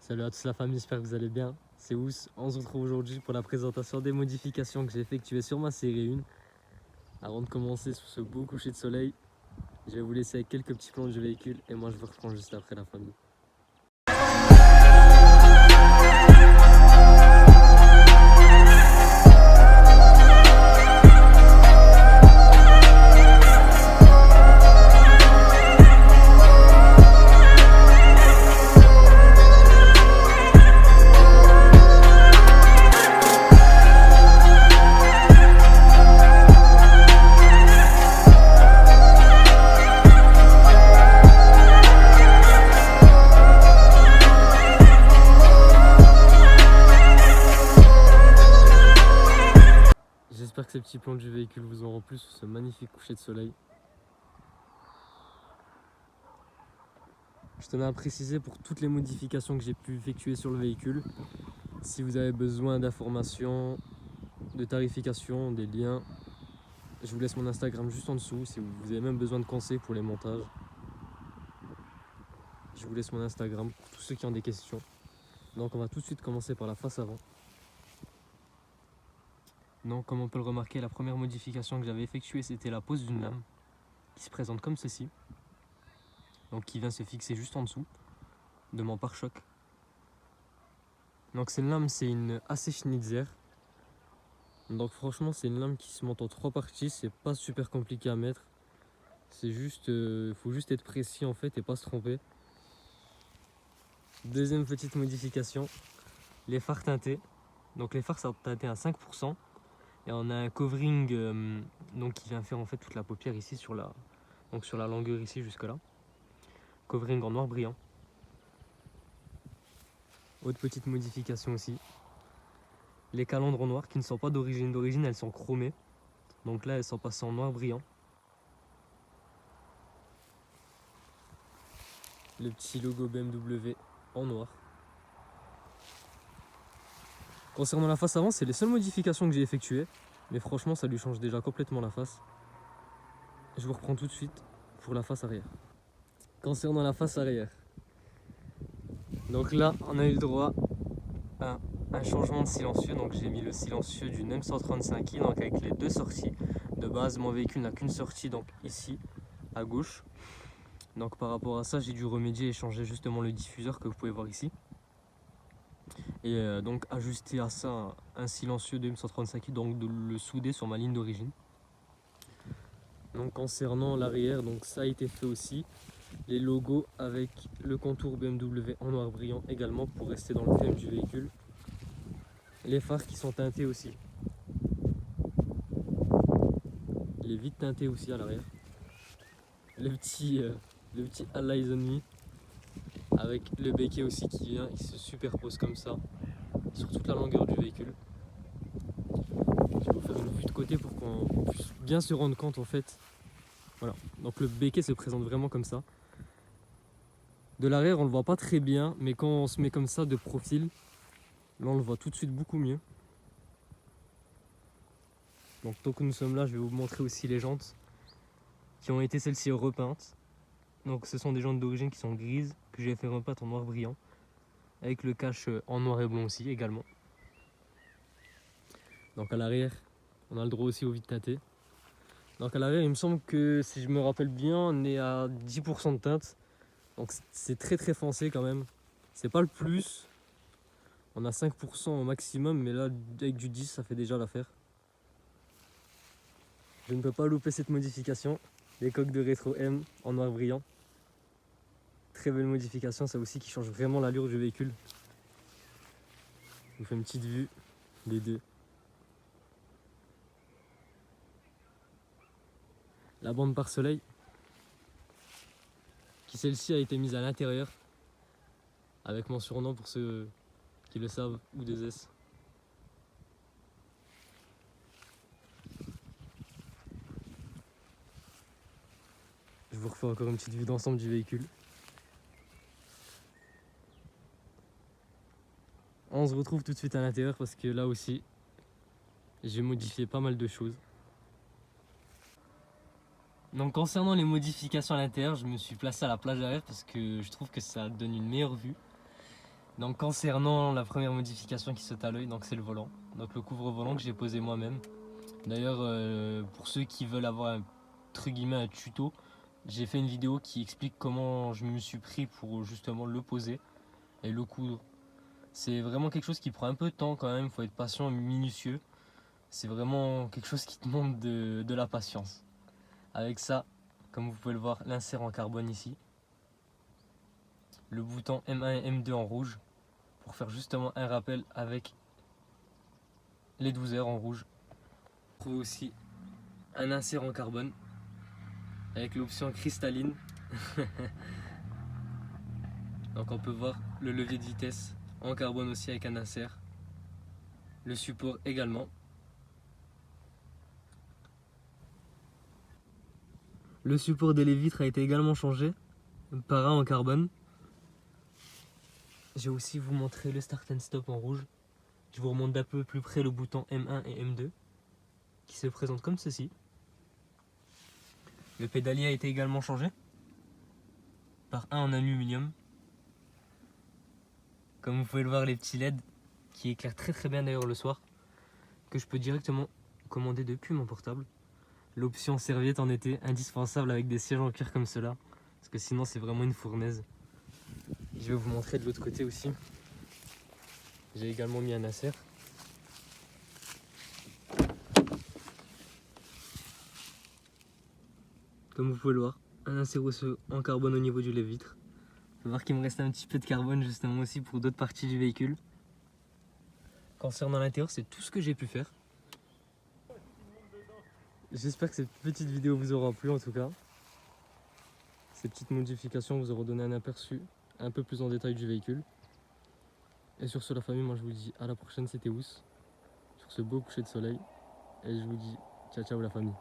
Salut à tous la famille, j'espère que vous allez bien. C'est Ous, on se retrouve aujourd'hui pour la présentation des modifications que j'ai effectuées sur ma série 1. Avant de commencer sur ce beau coucher de soleil, je vais vous laisser avec quelques petits plans du véhicule et moi je vous reprends juste après la famille. J'espère que ces petits plans du véhicule vous auront plu sur ce magnifique coucher de soleil. Je tenais à préciser pour toutes les modifications que j'ai pu effectuer sur le véhicule. Si vous avez besoin d'informations, de tarification, des liens, je vous laisse mon Instagram juste en dessous. Si vous avez même besoin de conseils pour les montages, je vous laisse mon Instagram pour tous ceux qui ont des questions. Donc on va tout de suite commencer par la face avant. Donc comme on peut le remarquer, la première modification que j'avais effectuée, c'était la pose d'une lame qui se présente comme ceci. Donc qui vient se fixer juste en dessous de mon pare-choc. Donc cette lame, c'est une AC Schnitzer. Donc franchement, c'est une lame qui se monte en 3 parties, c'est pas super compliqué à mettre. C'est juste, faut juste être précis en fait et pas se tromper. Deuxième petite modification, les phares teintés. Donc les phares sont teintés à 5%. Et on a un covering donc qui vient faire en fait toute la paupière ici sur la longueur ici jusque là. Covering en noir brillant. Autre petite modification aussi. Les calandres en noir qui ne sont pas d'origine. D'origine elles sont chromées. Donc là elles sont passées en noir brillant. Le petit logo BMW en noir. Concernant la face avant, c'est les seules modifications que j'ai effectuées. Mais franchement, ça lui change déjà complètement la face. Je vous reprends tout de suite pour la face arrière. Concernant la face arrière. Donc là, on a eu le droit à un changement de silencieux. Donc j'ai mis le silencieux du NEM 135i, donc avec les deux sorties. De base, mon véhicule n'a qu'une sortie, donc ici, à gauche. Donc par rapport à ça, j'ai dû remédier et changer justement le diffuseur que vous pouvez voir ici. Et donc ajuster à ça un silencieux de M135i, donc de le souder sur ma ligne d'origine. Donc concernant l'arrière, donc ça a été fait aussi. Les logos avec le contour BMW en noir brillant également pour rester dans le thème du véhicule. Les phares qui sont teintés aussi. Les vitres teintées aussi à l'arrière. Le petit All Eyes on Me avec le béquet aussi qui vient, il se superpose comme ça sur toute la longueur du véhicule. Je vais vous faire une vue de côté pour qu'on puisse bien se rendre compte en fait. Voilà, donc le béquet se présente vraiment comme ça. De l'arrière on le voit pas très bien, mais quand on se met comme ça de profil, là on le voit tout de suite beaucoup mieux. Donc tant que nous sommes là, je vais vous montrer aussi les jantes qui ont été celles-ci repeintes. Donc ce sont des jantes d'origine qui sont grises, que j'ai fait repeindre en noir brillant, avec le cache en noir et blanc aussi également. Donc à l'arrière, on a le droit aussi aux vitres teintées. Donc à l'arrière, il me semble que si je me rappelle bien, on est à 10% de teinte. Donc c'est très très foncé quand même. C'est pas le plus. On a 5% au maximum, mais là avec du 10, ça fait déjà l'affaire. Je ne peux pas louper cette modification. Les coques de rétro M en noir brillant. Très belle modification, ça aussi qui change vraiment l'allure du véhicule. Je vous fais une petite vue des deux. La bande pare-soleil, qui celle-ci a été mise à l'intérieur, avec mon surnom pour ceux qui le savent, ou 2S. Je vous refais encore une petite vue d'ensemble du véhicule. On se retrouve tout de suite à l'intérieur parce que là aussi, j'ai modifié pas mal de choses. Donc concernant les modifications à l'intérieur, je me suis placé à la plage arrière parce que je trouve que ça donne une meilleure vue. Donc concernant la première modification qui saute à l'œil, donc c'est le volant. Donc le couvre-volant que j'ai posé moi-même. D'ailleurs, pour ceux qui veulent avoir entre guillemets un tuto, j'ai fait une vidéo qui explique comment je me suis pris pour justement le poser et le coudre. C'est vraiment quelque chose qui prend un peu de temps quand même, il faut être patient et minutieux. C'est vraiment quelque chose qui demande de la patience. Avec ça, comme vous pouvez le voir, l'insert en carbone ici. Le bouton M1 et M2 en rouge pour faire justement un rappel avec les 12 heures en rouge. On trouve aussi un insert en carbone avec l'option cristalline. Donc on peut voir le levier de vitesse en carbone aussi avec un insert. Le support également. Le support des vitres a été également changé par un en carbone. Je vais aussi vous montrer le start and stop en rouge. Je vous remonte d'un peu plus près le bouton M1 et M2 qui se présente comme ceci. Le pédalier a été également changé par un en aluminium. Comme vous pouvez le voir, les petits LED qui éclairent très bien d'ailleurs le soir, que je peux directement commander depuis mon portable. L'option serviette en été, indispensable avec des sièges en cuir comme cela, parce que sinon c'est vraiment une fournaise. Je vais vous montrer de l'autre côté aussi. J'ai également mis un insert. Comme vous pouvez le voir, un insert en carbone au niveau du lève-vitre. Vous pouvez voir qu'il me reste un petit peu de carbone justement aussi pour d'autres parties du véhicule. Concernant l'intérieur, c'est tout ce que j'ai pu faire. J'espère que cette petite vidéo vous aura plu en tout cas. Ces petites modifications vous auront donné un aperçu un peu plus en détail du véhicule. Et sur ce la famille, moi je vous dis à la prochaine, c'était Ous, sur ce beau coucher de soleil. Et je vous dis ciao ciao la famille.